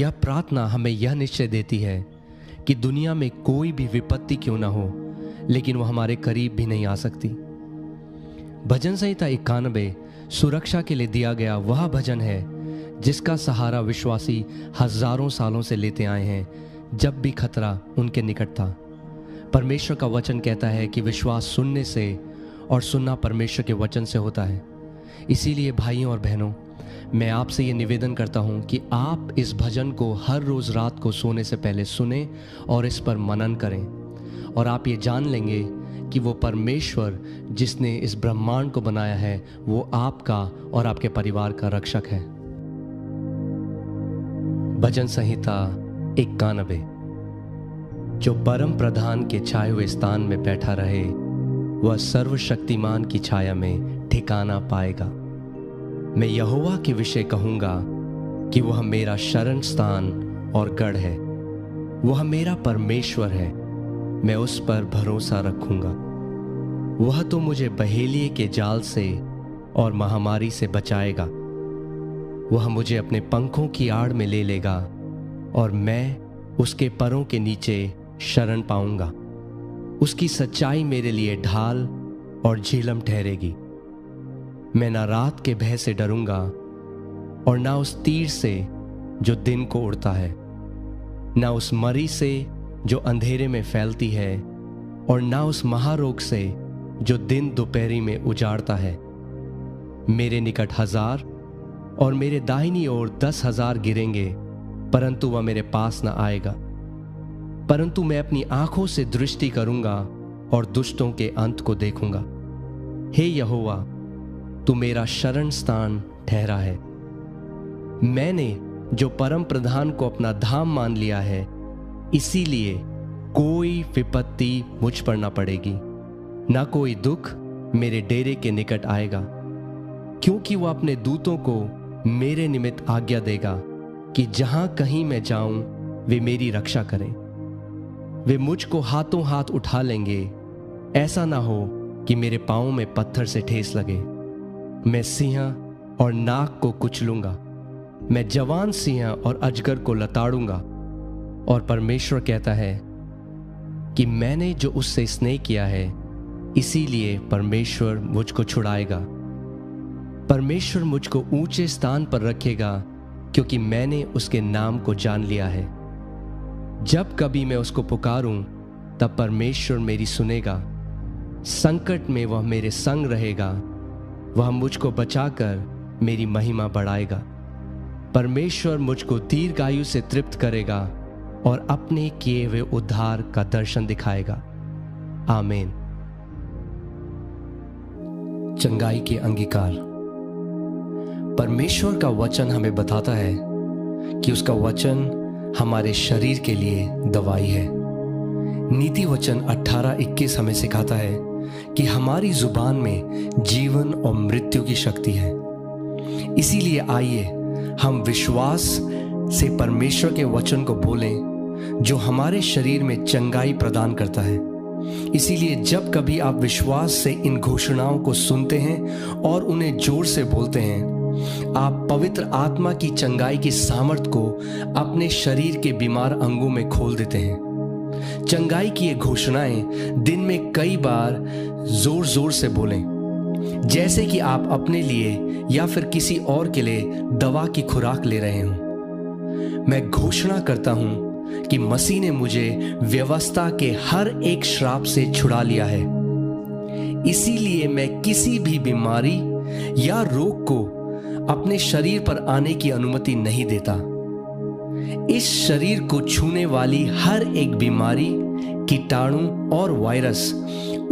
यह प्रार्थना हमें यह निश्चय देती है कि दुनिया में कोई भी विपत्ति क्यों ना हो, लेकिन वह हमारे करीब भी नहीं आ सकती। भजन संहिता 91 सुरक्षा के लिए दिया गया वह भजन है जिसका सहारा विश्वासी हजारों सालों से लेते आए हैं, जब भी खतरा उनके निकट था। परमेश्वर का वचन कहता है कि विश्वास सुनने से और सुनना परमेश्वर के वचन से होता है। इसीलिए भाइयों और बहनों, मैं आपसे ये निवेदन करता हूँ कि आप इस भजन को हर रोज़ रात को सोने से पहले सुने और इस पर मनन करें, और आप ये जान लेंगे कि वो परमेश्वर जिसने इस ब्रह्मांड को बनाया है वो आपका और आपके परिवार का रक्षक है। भजन संहिता 91। जो परम प्रधान के छाए हुए स्थान में बैठा रहे वह सर्वशक्तिमान की छाया में ठिकाना पाएगा। मैं यहोवा के विषय कहूंगा कि वह मेरा शरण स्थान और गढ़ है, वह मेरा परमेश्वर है, मैं उस पर भरोसा रखूंगा। वह तो मुझे बहेलिए के जाल से और महामारी से बचाएगा। वह मुझे अपने पंखों की आड़ में ले लेगा और मैं उसके परों के नीचे शरण पाऊंगा। उसकी सच्चाई मेरे लिए ढाल और झिलम ठहरेगी। मैं ना रात के भय से डरूंगा और ना उस तीर से जो दिन को उड़ता है, ना उस मरी से जो अंधेरे में फैलती है, और ना उस महारोग से जो दिन दोपहरी में उजाड़ता है। मेरे निकट 1000 और मेरे दाहिनी ओर 10,000 गिरेंगे, परंतु वह मेरे पास न आएगा। परंतु मैं अपनी आंखों से दृष्टि करूंगा और दुष्टों के अंत को देखूंगा। हे यहोवा, तू मेरा शरण स्थान ठहरा है। मैंने जो परम प्रधान को अपना धाम मान लिया है, इसीलिए कोई विपत्ति मुझ पर ना पड़ेगी, ना कोई दुख मेरे डेरे के निकट आएगा। क्योंकि वह अपने दूतों को मेरे निमित्त आज्ञा देगा कि जहां कहीं मैं जाऊं वे मेरी रक्षा करें। वे मुझको हाथों हाथ उठा लेंगे, ऐसा ना हो कि मेरे पांवों में पत्थर से ठेस लगे। मैं सिंह और नाग को कुचलूंगा, मैं जवान सिंह और अजगर को लताड़ूंगा। और परमेश्वर कहता है कि मैंने जो उससे स्नेह किया है, इसीलिए परमेश्वर मुझको छुड़ाएगा। परमेश्वर मुझको ऊंचे स्थान पर रखेगा, क्योंकि मैंने उसके नाम को जान लिया है। जब कभी मैं उसको पुकारूं, तब परमेश्वर मेरी सुनेगा। संकट में वह मेरे संग रहेगा, वह मुझको बचाकर मेरी महिमा बढ़ाएगा। परमेश्वर मुझको दीर्घायु से तृप्त करेगा और अपने किए हुए उद्धार का दर्शन दिखाएगा। आमीन। चंगाई के अंगीकार। परमेश्वर का वचन हमें बताता है कि उसका वचन हमारे शरीर के लिए दवाई है। नीति वचन 18:21 हमें सिखाता है कि हमारी जुबान में जीवन और मृत्यु की शक्ति है। इसीलिए आइए हम विश्वास से परमेश्वर के वचन को बोलें, जो हमारे शरीर में चंगाई प्रदान करता है। इसीलिए जब कभी आप विश्वास से इन घोषणाओं को सुनते हैं और उन्हें जोर से बोलते हैं, आप पवित्र आत्मा की चंगाई की सामर्थ को अपने शरीर के बीमार अंगों में खोल देते हैं। चंगाई की ये घोषणाएं दिन में कई बार जोर जोर से बोलें, जैसे कि आप अपने लिए या फिर किसी और के लिए दवा की खुराक ले रहे हों। मैं घोषणा करता हूं कि मसीह ने मुझे व्यवस्था के हर एक श्राप से छुड़ा लिया है। इसीलिए मैं किसी भी बीमारी या रोग को अपने शरीर पर आने की अनुमति नहीं देता। इस शरीर को छूने वाली हर एक बीमारी, कीटाणु और वायरस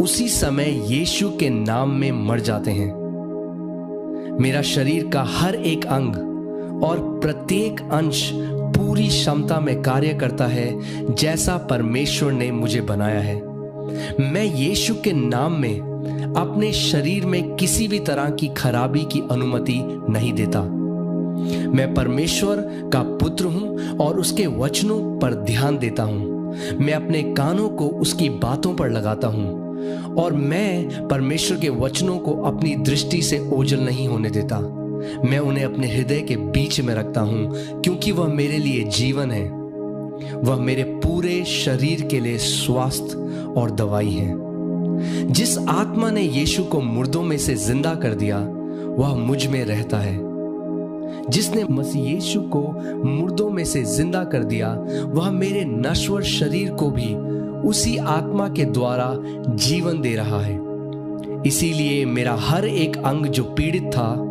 उसी समय यीशु के नाम में मर जाते हैं। मेरा शरीर का हर एक अंग और प्रत्येक अंश पूरी क्षमता में कार्य करता है, जैसा परमेश्वर ने मुझे बनाया है। मैं यीशु के नाम में अपने शरीर में किसी भी तरह की खराबी की अनुमति नहीं देता। मैं परमेश्वर का पुत्र हूं और उसके वचनों पर ध्यान देता हूं। मैं अपने कानों को उसकी बातों पर लगाता हूं और मैं परमेश्वर के वचनों को अपनी दृष्टि से ओझल नहीं होने देता। मैं उन्हें अपने हृदय के बीच में रखता हूं, क्योंकि वह मेरे लिए जीवन है। वह मेरे पूरे शरीर के लिए स्वास्थ्य और दवाई है। जिस आत्मा ने यीशु को मुर्दों में से जिंदा कर दिया, वह मुझ में रहता है। जिसने मसीह यीशु को मुर्दों में से जिंदा कर दिया, वह मेरे नश्वर शरीर को भी उसी आत्मा के द्वारा जीवन दे रहा है। इसीलिए मेरा हर एक अंग जो पीड़ित था,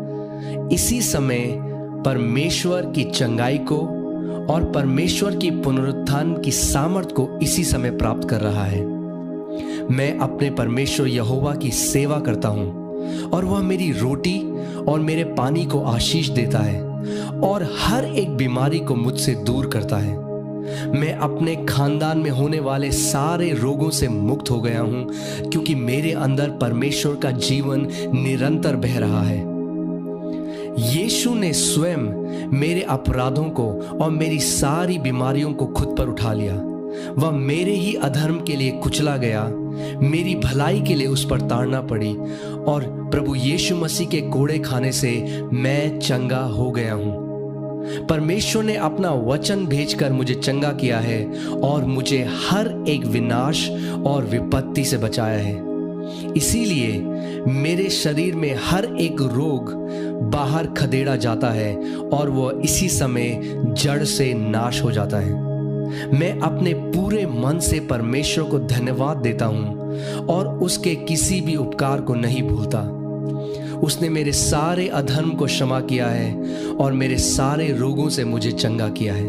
इसी समय परमेश्वर की चंगाई को और परमेश्वर की पुनरुत्थान की सामर्थ को इसी समय प्राप्त कर रहा है। मैं अपने परमेश्वर यहोवा की सेवा करता हूं और वह मेरी रोटी और मेरे पानी को आशीष देता है और हर एक बीमारी को मुझसे दूर करता है। मैं अपने खानदान में होने वाले सारे रोगों से मुक्त हो गया हूं, क्योंकि मेरे अंदर परमेश्वर का जीवन निरंतर बह रहा है। यीशु ने स्वयं मेरे अपराधों को और मेरी सारी बीमारियों को खुद पर उठा लिया। वह मेरे ही अधर्म के लिए कुचला गया, मेरी भलाई के लिए उस पर ताड़ना पड़ी और प्रभु यीशु मसीह के कोड़े खाने से मैं चंगा हो गया हूं। परमेश्वर ने अपना वचन भेजकर मुझे चंगा किया है और मुझे हर एक विनाश और विपत्ति से बचाया है। इसीलिए मेरे शरीर में हर एक रोग बाहर खदेड़ा जाता है और वह इसी समय जड़ से नाश हो जाता है। मैं अपने पूरे मन से परमेश्वर को धन्यवाद देता हूं और उसके किसी भी उपकार को नहीं भूलता। उसने मेरे सारे अधर्म को क्षमा किया है और मेरे सारे रोगों से मुझे चंगा किया है।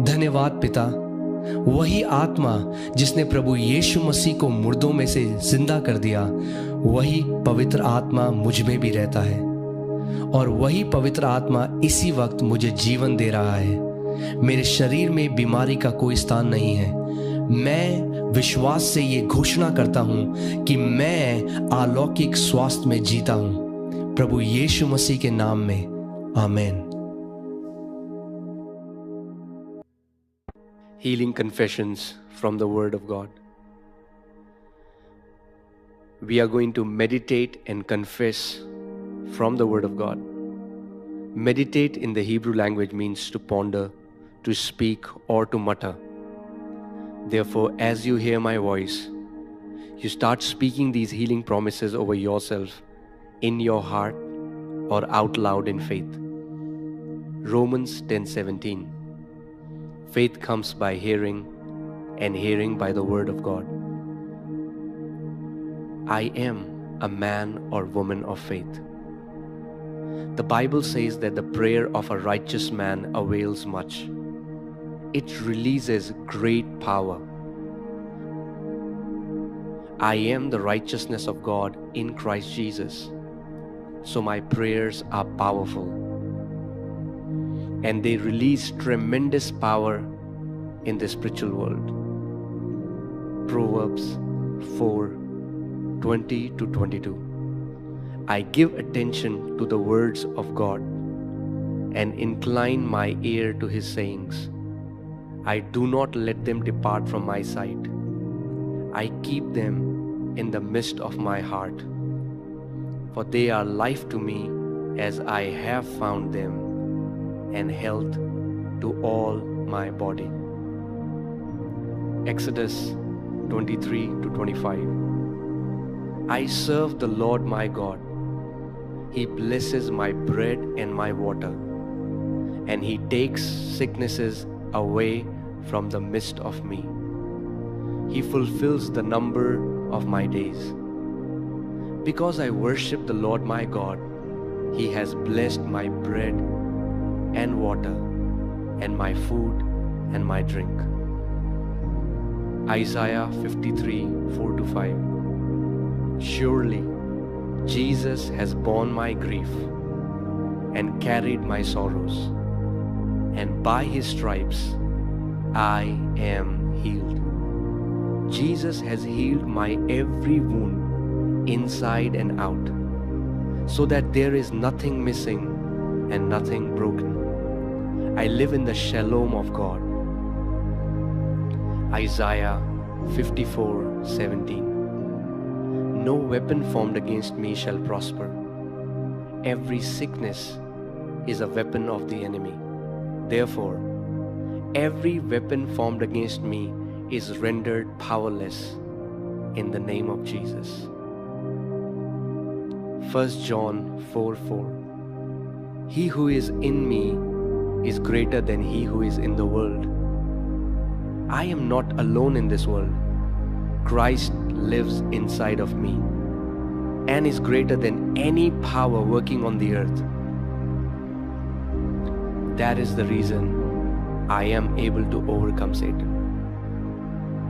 धन्यवाद पिता। वही आत्मा जिसने प्रभु यीशु मसीह को मुर्दों में से जिंदा कर दिया, वही पवित्र आत्मा मुझ में भी रहता है और वही पवित्र आत्मा इसी वक्त मुझे जीवन दे रहा है। मेरे शरीर में बीमारी का कोई स्थान नहीं है। मैं विश्वास से ये घोषणा करता हूं कि मैं अलौकिक स्वास्थ्य में जीता हूं, प्रभु यीशु मसीह के नाम में, आमीन। Healing confessions from the Word of God. We are going to meditate and confess from the Word of God. Meditate in the Hebrew language means to ponder, to speak, or to mutter. Therefore, as you hear my voice, you start speaking these healing promises over yourself in your heart or out loud in faith. Romans 10:17. Faith comes by hearing, and hearing by the word of God. I am a man or woman of faith. The Bible says that the prayer of a righteous man avails much. It releases great power. I am the righteousness of God in Christ Jesus, so my prayers are powerful. And they release tremendous power in the spiritual world. Proverbs 4:20-22. I give attention to the words of God and incline my ear to his sayings. I do not let them depart from my sight. I keep them in the midst of my heart, for they are life to me as I have found them, and health to all my body. Exodus 23-25. I serve the Lord my God. He blesses my bread and my water, and he takes sicknesses away from the midst of me. He fulfills the number of my days. Because I worship the Lord my God, he has blessed my bread and water, and my food and my drink. Isaiah 53:4-5. Surely Jesus has borne my grief and carried my sorrows, and by his stripes I am healed. Jesus has healed my every wound inside and out, so that there is nothing missing and nothing broken. I live in the shalom of God. Isaiah 54:17. No weapon formed against me shall prosper, every sickness is a weapon of the enemy. Therefore, every weapon formed against me is rendered powerless in the name of Jesus. 1 John 4:4. He who is in me is greater than he who is in the world. I am not alone in this world. Christ lives inside of me and is greater than any power working on the earth. That is the reason I am able to overcome Satan.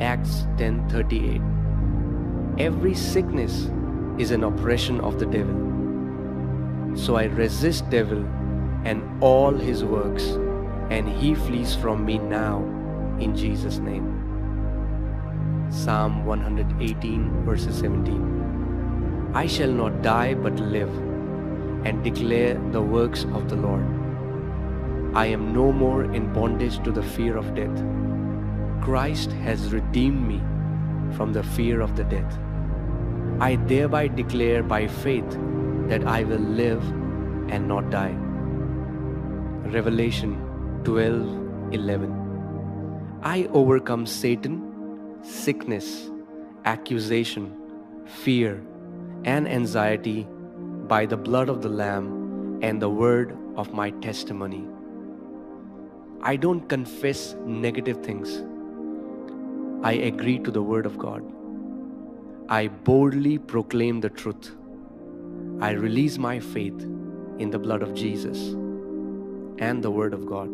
Acts 10:38. Every sickness is an oppression of the devil. So I resist devil and all his works, and he flees from me now in Jesus' name. Psalm 118 verses 17. I shall not die but live and declare the works of the Lord. I am no more in bondage to the fear of death. Christ has redeemed me from the fear of the death. I thereby declare by faith that I will live and not die. Revelation 12:11. I overcome Satan, sickness, accusation, fear, and anxiety by the blood of the Lamb and the word of my testimony. I don't confess negative things. I agree to the word of God. I boldly proclaim the truth. I release my faith in the blood of Jesus and the word of God.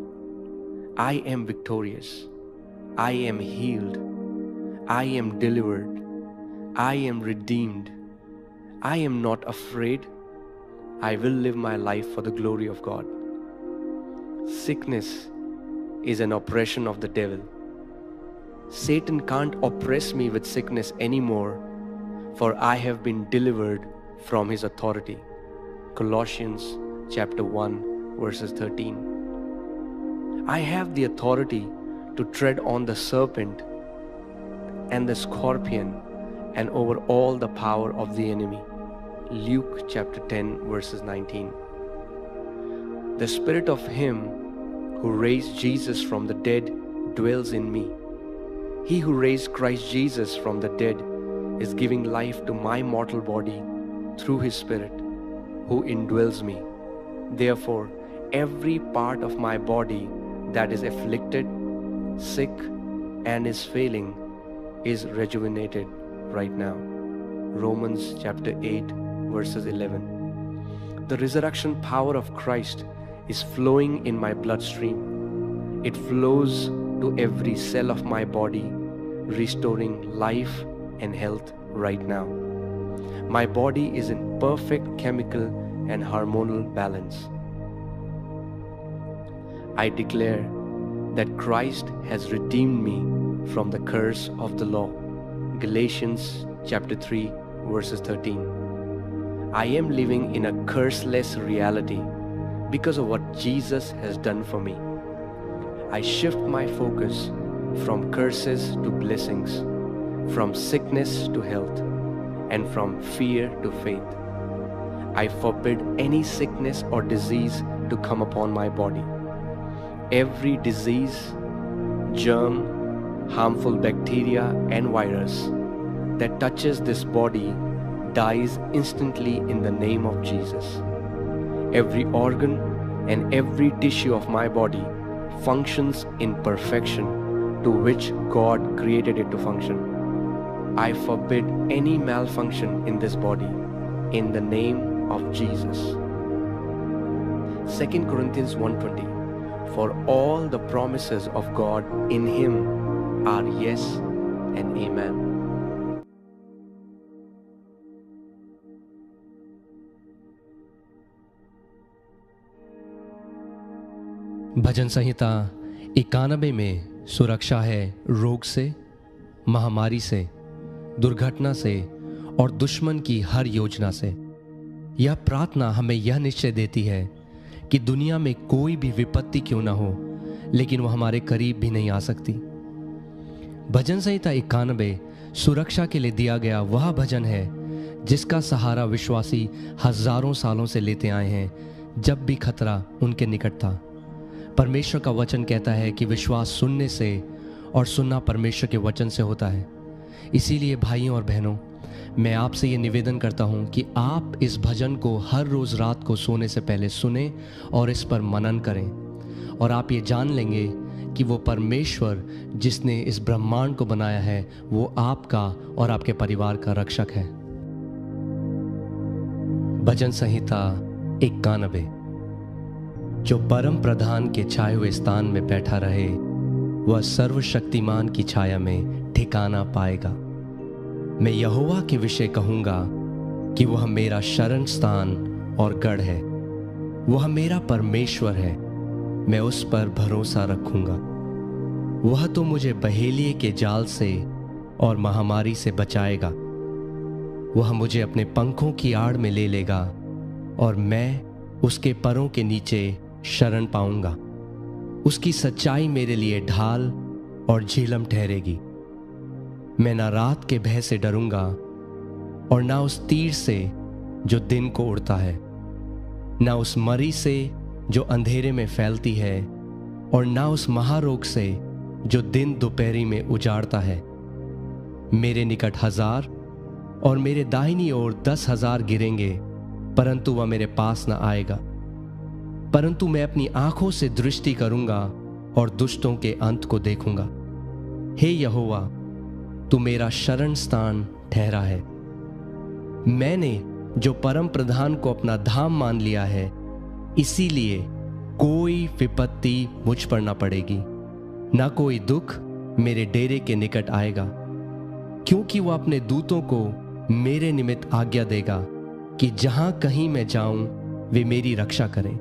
I am victorious. I am healed. I am delivered. I am redeemed. I am not afraid. I will live my life for the glory of God. Sickness is an oppression of the devil. Satan can't oppress me with sickness anymore, for I have been delivered from his authority. Colossians chapter 1 verses 13. I have the authority to tread on the serpent and the scorpion and over all the power of the enemy. Luke chapter 10 verses 19. The spirit of him who raised Jesus from the dead dwells in me. He who raised Christ Jesus from the dead is giving life to my mortal body through his Spirit who indwells me. Therefore, every part of my body that is afflicted, sick, and is failing is rejuvenated right now. Romans chapter 8 verses 11. The resurrection power of Christ is flowing in my bloodstream. It flows to every cell of my body, restoring life and health right now. My body is in perfect chemical and hormonal balance. I declare that Christ has redeemed me from the curse of the law. Galatians chapter 3 verses 13. I am living in a curseless reality because of what Jesus has done for me. I shift my focus from curses to blessings, from sickness to health, and from fear to faith. I forbid any sickness or disease to come upon my body. Every disease, germ, harmful bacteria, and virus that touches this body dies instantly in the name of Jesus. Every organ and every tissue of my body functions in perfection to which God created it to function. I forbid any malfunction in this body in the name of Jesus. 2 Corinthians 1:20. For all the promises of God in him are yes and amen. भजन संहिता 91 में सुरक्षा है रोग से, महामारी से, दुर्घटना से और दुश्मन की हर योजना से। यह प्रार्थना हमें यह निश्चय देती है कि दुनिया में कोई भी विपत्ति क्यों ना हो, लेकिन वह हमारे करीब भी नहीं आ सकती। भजन संहिता 91 सुरक्षा के लिए दिया गया वह भजन है जिसका सहारा विश्वासी हजारों सालों से लेते आए हैं जब भी खतरा उनके निकट था। परमेश्वर का वचन कहता है कि विश्वास सुनने से और सुनना परमेश्वर के वचन से होता है। इसीलिए भाइयों और बहनों, मैं आपसे ये निवेदन करता हूँ कि आप इस भजन को हर रोज़ रात को सोने से पहले सुने और इस पर मनन करें, और आप ये जान लेंगे कि वो परमेश्वर जिसने इस ब्रह्मांड को बनाया है वो आपका और आपके परिवार का रक्षक है। भजन संहिता 91। जो परम प्रधान के छाए हुए स्थान में बैठा रहे वह सर्वशक्तिमान की छाया में ठिकाना पाएगा। मैं यहोवा के विषय कहूँगा कि वह मेरा शरण स्थान और गढ़ है, वह मेरा परमेश्वर है, मैं उस पर भरोसा रखूँगा। वह तो मुझे बहेलिए के जाल से और महामारी से बचाएगा। वह मुझे अपने पंखों की आड़ में ले लेगा और मैं उसके परों के नीचे शरण पाऊंगा। उसकी सच्चाई मेरे लिए ढाल और झीलम ठहरेगी। मैं ना रात के भय से डरूंगा और ना उस तीर से जो दिन को उड़ता है, ना उस मरी से जो अंधेरे में फैलती है, और ना उस महारोग से जो दिन दोपहरी में उजाड़ता है। मेरे निकट 1000 और मेरे दाहिनी ओर 10,000 गिरेंगे, परंतु वह मेरे पास न आएगा। परंतु मैं अपनी आंखों से दृष्टि करूंगा और दुष्टों के अंत को देखूंगा। हे यहोवा, तू मेरा शरण स्थान ठहरा है। मैंने जो परम प्रधान को अपना धाम मान लिया है, इसीलिए कोई विपत्ति मुझ पर न पड़ेगी, ना कोई दुख मेरे डेरे के निकट आएगा, क्योंकि वह अपने दूतों को मेरे निमित्त आज्ञा देगा कि जहां कहीं मैं जाऊं वे मेरी रक्षा करें।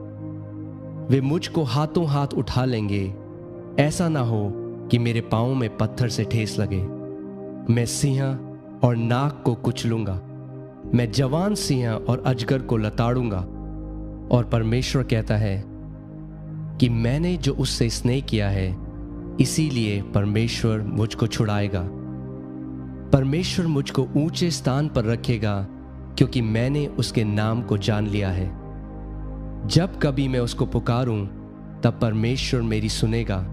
वे मुझको हाथों हाथ उठा लेंगे, ऐसा ना हो कि मेरे पांवों में पत्थर से ठेस लगे। मैं सिंह और नाग को कुचलूंगा, मैं जवान सिंह और अजगर को लताड़ूंगा। और परमेश्वर कहता है कि मैंने जो उससे स्नेह किया है, इसीलिए परमेश्वर मुझको छुड़ाएगा। परमेश्वर मुझको ऊंचे स्थान पर रखेगा, क्योंकि मैंने उसके नाम को जान लिया है। जब कभी मैं उसको पुकारूं, तब परमेश्वर मेरी सुनेगा।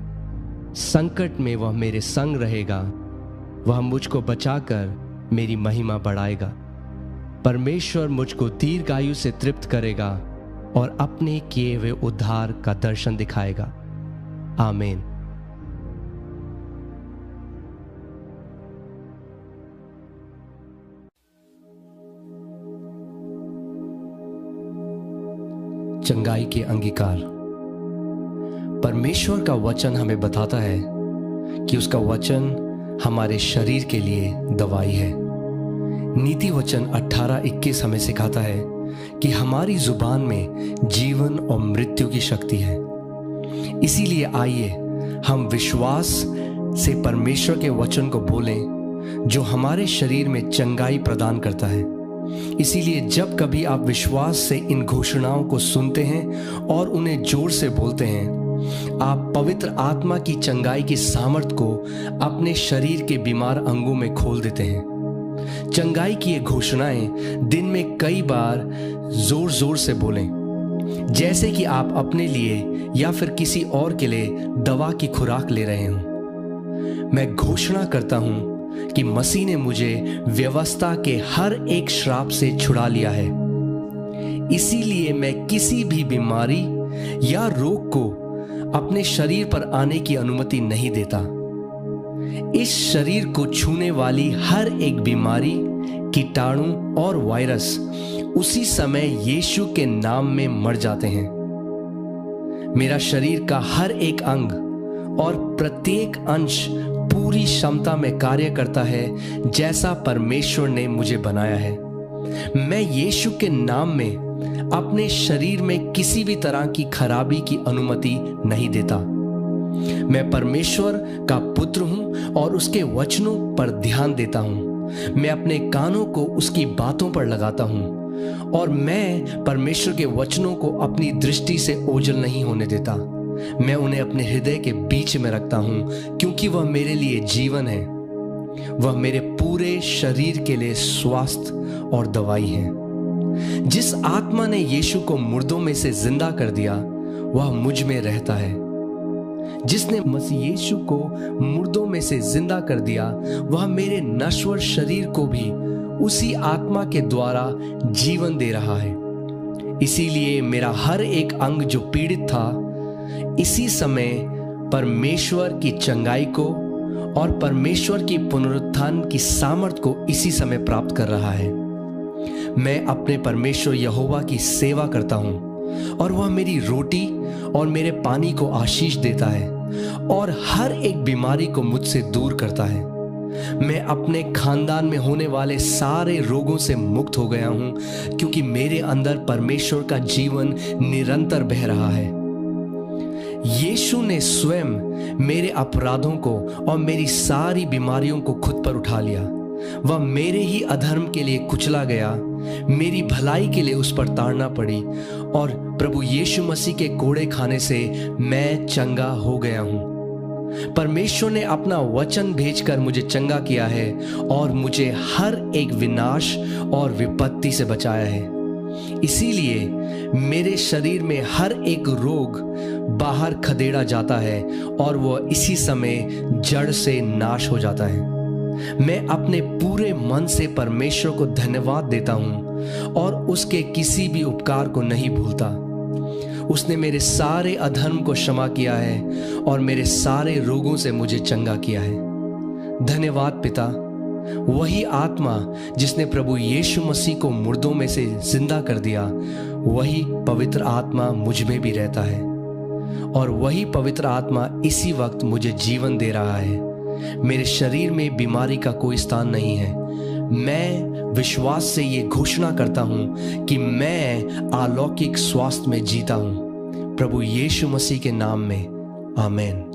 संकट में वह मेरे संग रहेगा, वह मुझको बचाकर मेरी महिमा बढ़ाएगा। परमेश्वर मुझको दीर्घायु से तृप्त करेगा और अपने किए हुए उद्धार का दर्शन दिखाएगा। आमीन। चंगाई के अंगीकार। परमेश्वर का वचन हमें बताता है कि उसका वचन हमारे शरीर के लिए दवाई है। नीति वचन 18:21 हमें सिखाता है कि हमारी जुबान में जीवन और मृत्यु की शक्ति है। इसीलिए आइए हम विश्वास से परमेश्वर के वचन को बोलें, जो हमारे शरीर में चंगाई प्रदान करता है। इसीलिए जब कभी आप विश्वास से इन घोषणाओं को सुनते हैं और उन्हें जोर से बोलते हैं, आप पवित्र आत्मा की चंगाई की सामर्थ को अपने शरीर के बीमार अंगों में खोल देते हैं। चंगाई की ये घोषणाएं दिन में कई बार जोर जोर से बोलें, जैसे कि आप अपने लिए या फिर किसी और के लिए दवा की खुराक ले रहे हों। मैं घोषणा करता हूं कि मसीह ने मुझे व्यवस्था के हर एक श्राप से छुड़ा लिया है। इसीलिए मैं किसी भी बीमारी या रोग को अपने शरीर पर आने की अनुमति नहीं देता। इस शरीर को छूने वाली हर एक बीमारी, कीटाणु और वायरस उसी समय यीशु के नाम में मर जाते हैं। मेरा शरीर का हर एक अंग और प्रत्येक अंश पूरी क्षमता में कार्य करता है, जैसा परमेश्वर ने मुझे बनाया है। मैं यीशु के नाम में अपने शरीर में किसी भी तरह की खराबी की अनुमति नहीं देता। मैं परमेश्वर का पुत्र हूं और उसके वचनों पर ध्यान देता हूं। मैं अपने कानों को उसकी बातों पर लगाता हूं और मैं परमेश्वर के वचनों को अपनी दृष्टि से ओझल नहीं होने देता। मैं उन्हें अपने हृदय के बीच में रखता हूं, क्योंकि वह मेरे लिए जीवन है। वह मेरे पूरे शरीर के लिए स्वास्थ्य और दवाई है। जिस आत्मा ने यीशु को मुर्दों में से जिंदा कर दिया वह मुझ में रहता है। जिसने मसीह यीशु को मुर्दों में से जिंदा कर दिया वह मेरे नश्वर शरीर को भी उसी आत्मा के द्वारा जीवन दे रहा है। इसीलिए मेरा हर एक अंग जो पीड़ित था इसी समय परमेश्वर की चंगाई को और परमेश्वर की पुनरुत्थान की सामर्थ को इसी समय प्राप्त कर रहा है। मैं अपने परमेश्वर यहोवा की सेवा करता हूं और वह मेरी रोटी और मेरे पानी को आशीष देता है और हर एक बीमारी को मुझसे दूर करता है। मैं अपने खानदान में होने वाले सारे रोगों से मुक्त हो गया हूं क्योंकि मेरे अंदर परमेश्वर का जीवन निरंतर बह रहा है। यीशु ने स्वयं मेरे अपराधों को और मेरी सारी बीमारियों को खुद पर उठा लिया। वह मेरे ही अधर्म के लिए कुचला गया, मेरी भलाई के लिए उस पर ताड़ना पड़ी और प्रभु यीशु मसीह के कोड़े खाने से मैं चंगा हो गया हूं। परमेश्वर ने अपना वचन भेजकर मुझे चंगा किया है और मुझे हर एक विनाश और विपत्ति से बचाया है। इसीलिए मेरे शरीर में हर एक रोग बाहर खदेड़ा जाता है और वह इसी समय जड़ से नाश हो जाता है। मैं अपने पूरे मन से परमेश्वर को धन्यवाद देता हूं और उसके किसी भी उपकार को नहीं भूलता। उसने मेरे सारे अधर्म को क्षमा किया है और मेरे सारे रोगों से मुझे चंगा किया है। धन्यवाद पिता। वही आत्मा जिसने प्रभु यीशु मसीह को मुर्दों में से जिंदा कर दिया वही पवित्र आत्मा मुझ में भी रहता है और वही पवित्र आत्मा इसी वक्त मुझे जीवन दे रहा है। मेरे शरीर में बीमारी का कोई स्थान नहीं है। मैं विश्वास से ये घोषणा करता हूं कि मैं अलौकिक स्वास्थ्य में जीता हूं। प्रभु यीशु मसीह के नाम में आमीन।